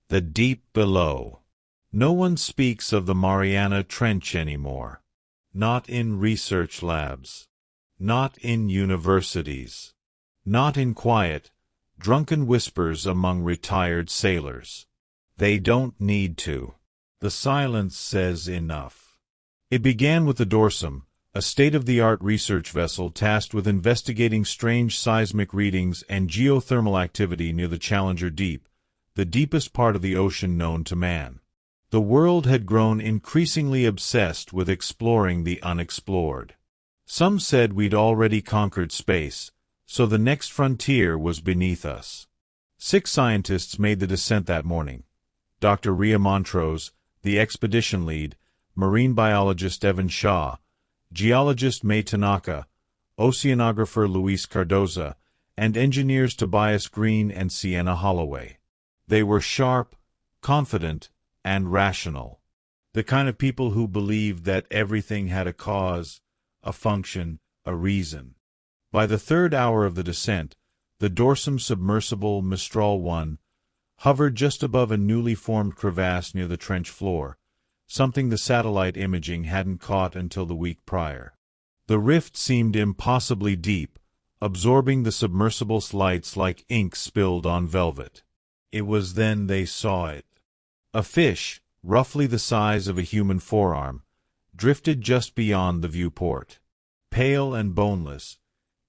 The deep below. No one speaks of the Mariana Trench anymore. Not in research labs. Not in universities. Not in quiet, drunken whispers among retired sailors. They don't need to. The silence says enough. It began with the Dorsum, a state-of-the-art research vessel tasked with investigating strange seismic readings and geothermal activity near the Challenger Deep, the deepest part of the ocean known to man. The world had grown increasingly obsessed with exploring the unexplored. Some said we'd already conquered space, so the next frontier was beneath us. 6 scientists made the descent that morning. Dr. Rhea Montrose, the expedition lead, marine biologist Evan Shaw, geologist May Tanaka, oceanographer Luis Cardoza, and engineers Tobias Green and Sienna Holloway. They were sharp, confident, and rational. The kind of people who believed that everything had a cause, a function, a reason. By the 3rd hour of the descent, the Dorsum submersible Mistral 1 hovered just above a newly formed crevasse near the trench floor, something the satellite imaging hadn't caught until the week prior. The rift seemed impossibly deep, absorbing the submersible's lights like ink spilled on velvet. It was then they saw it. A fish, roughly the size of a human forearm, drifted just beyond the viewport. Pale and boneless,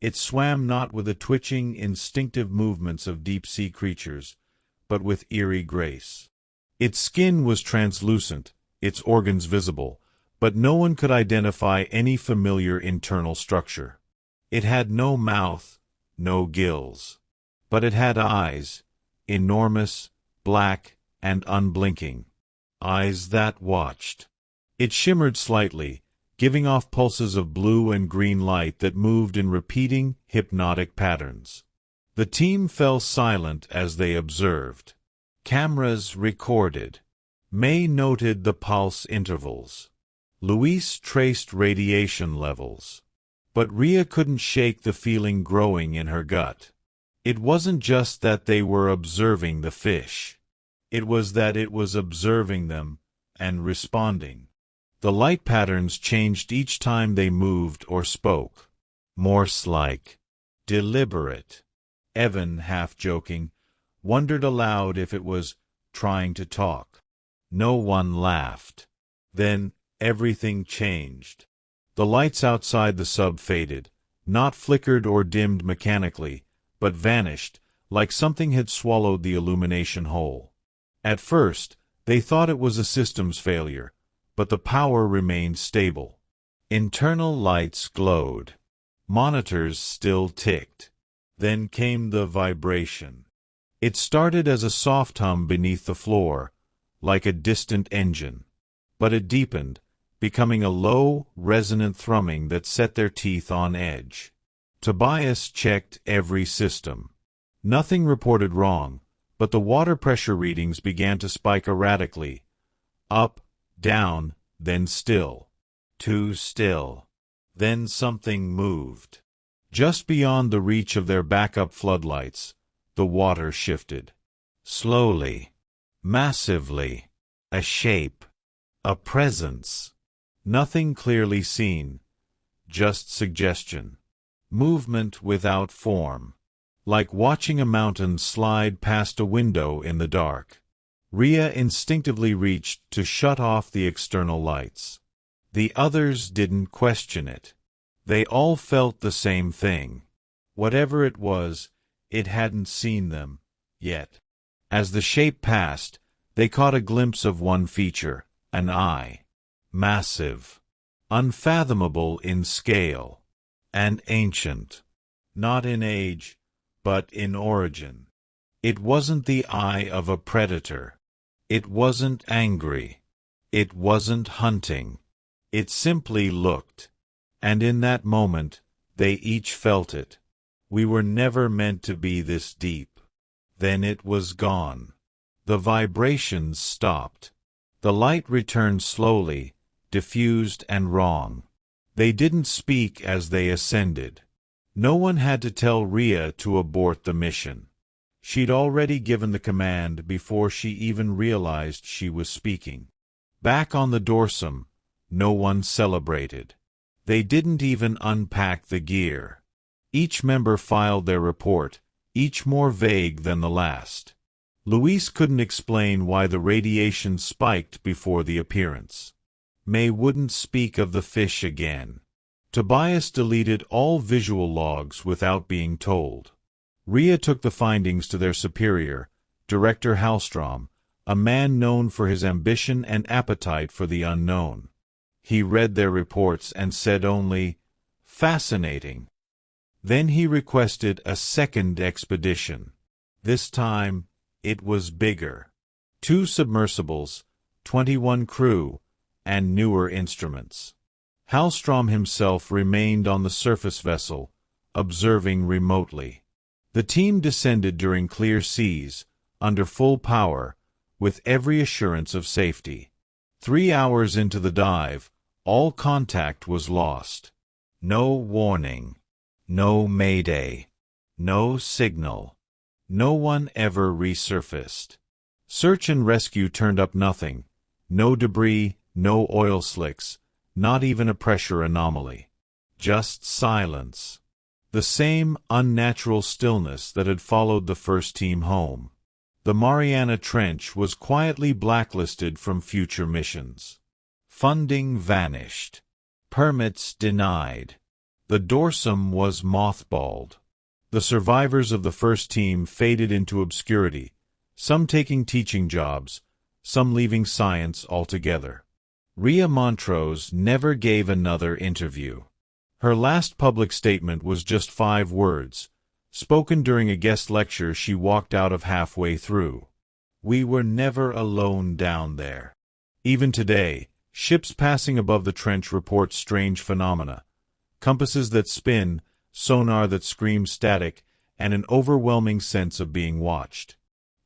it swam not with the twitching, instinctive movements of deep-sea creatures, but with eerie grace. Its skin was translucent, its organs visible, but no one could identify any familiar internal structure. It had no mouth, no gills. But it had eyes, enormous, black, and unblinking. Eyes that watched. It shimmered slightly, giving off pulses of blue and green light that moved in repeating, hypnotic patterns. The team fell silent as they observed. Cameras recorded. May noted the pulse intervals. Luis traced radiation levels. But Rhea couldn't shake the feeling growing in her gut. It wasn't just that they were observing the fish. It was that it was observing them and responding. The light patterns changed each time they moved or spoke. Morse-like. Deliberate. Evan, half-joking, wondered aloud if it was trying to talk. No one laughed. Then everything changed. The lights outside the sub faded, not flickered or dimmed mechanically, but vanished, like something had swallowed the illumination whole. At first, they thought it was a systems failure, but the power remained stable. Internal lights glowed. Monitors still ticked. Then came the vibration. It started as a soft hum beneath the floor, like a distant engine. But it deepened, becoming a low, resonant thrumming that set their teeth on edge. Tobias checked every system. Nothing reported wrong, but the water pressure readings began to spike erratically. Up, down, then still. Too still. Then something moved. Just beyond the reach of their backup floodlights, the water shifted. Slowly. Massively. A shape. A presence. Nothing clearly seen. Just suggestion. Movement without form. Like watching a mountain slide past a window in the dark. Rhea instinctively reached to shut off the external lights. The others didn't question it. They all felt the same thing. Whatever it was, it hadn't seen them, yet. As the shape passed, they caught a glimpse of one feature, an eye. Massive. Unfathomable in scale. And ancient. Not in age, but in origin. It wasn't the eye of a predator. It wasn't angry. It wasn't hunting. It simply looked. And in that moment, they each felt it. We were never meant to be this deep. Then it was gone. The vibrations stopped. The light returned slowly, diffused and wrong. They didn't speak as they ascended. No one had to tell Rhea to abort the mission. She'd already given the command before she even realized she was speaking. Back on the dorsum, no one celebrated. They didn't even unpack the gear. Each member filed their report, each more vague than the last. Luis couldn't explain why the radiation spiked before the appearance. May wouldn't speak of the fish again. Tobias deleted all visual logs without being told. Rhea took the findings to their superior, Director Hallstrom, a man known for his ambition and appetite for the unknown. He read their reports and said only, "Fascinating." Then he requested a second expedition. This time, it was bigger. 2 submersibles, 21 crew, and newer instruments. Hallstrom himself remained on the surface vessel, observing remotely. The team descended during clear seas, under full power, with every assurance of safety. 3 hours into the dive, all contact was lost. No warning. No mayday. No signal. No one ever resurfaced. Search and rescue turned up nothing. No debris, no oil slicks, not even a pressure anomaly. Just silence. The same unnatural stillness that had followed the first team home. The Mariana Trench was quietly blacklisted from future missions. Funding vanished. Permits denied. The dorsum was mothballed. The survivors of the first team faded into obscurity, some taking teaching jobs, some leaving science altogether. Rhea Montrose never gave another interview. Her last public statement was just 5 words, spoken during a guest lecture she walked out of halfway through. "We were never alone down there." Even today, ships passing above the trench report strange phenomena. Compasses that spin, sonar that screams static, and an overwhelming sense of being watched.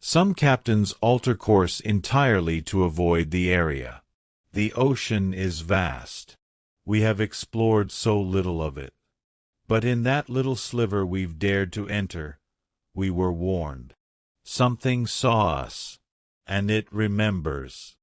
Some captains alter course entirely to avoid the area. The ocean is vast. We have explored so little of it. But in that little sliver we've dared to enter, we were warned. Something saw us, and it remembers.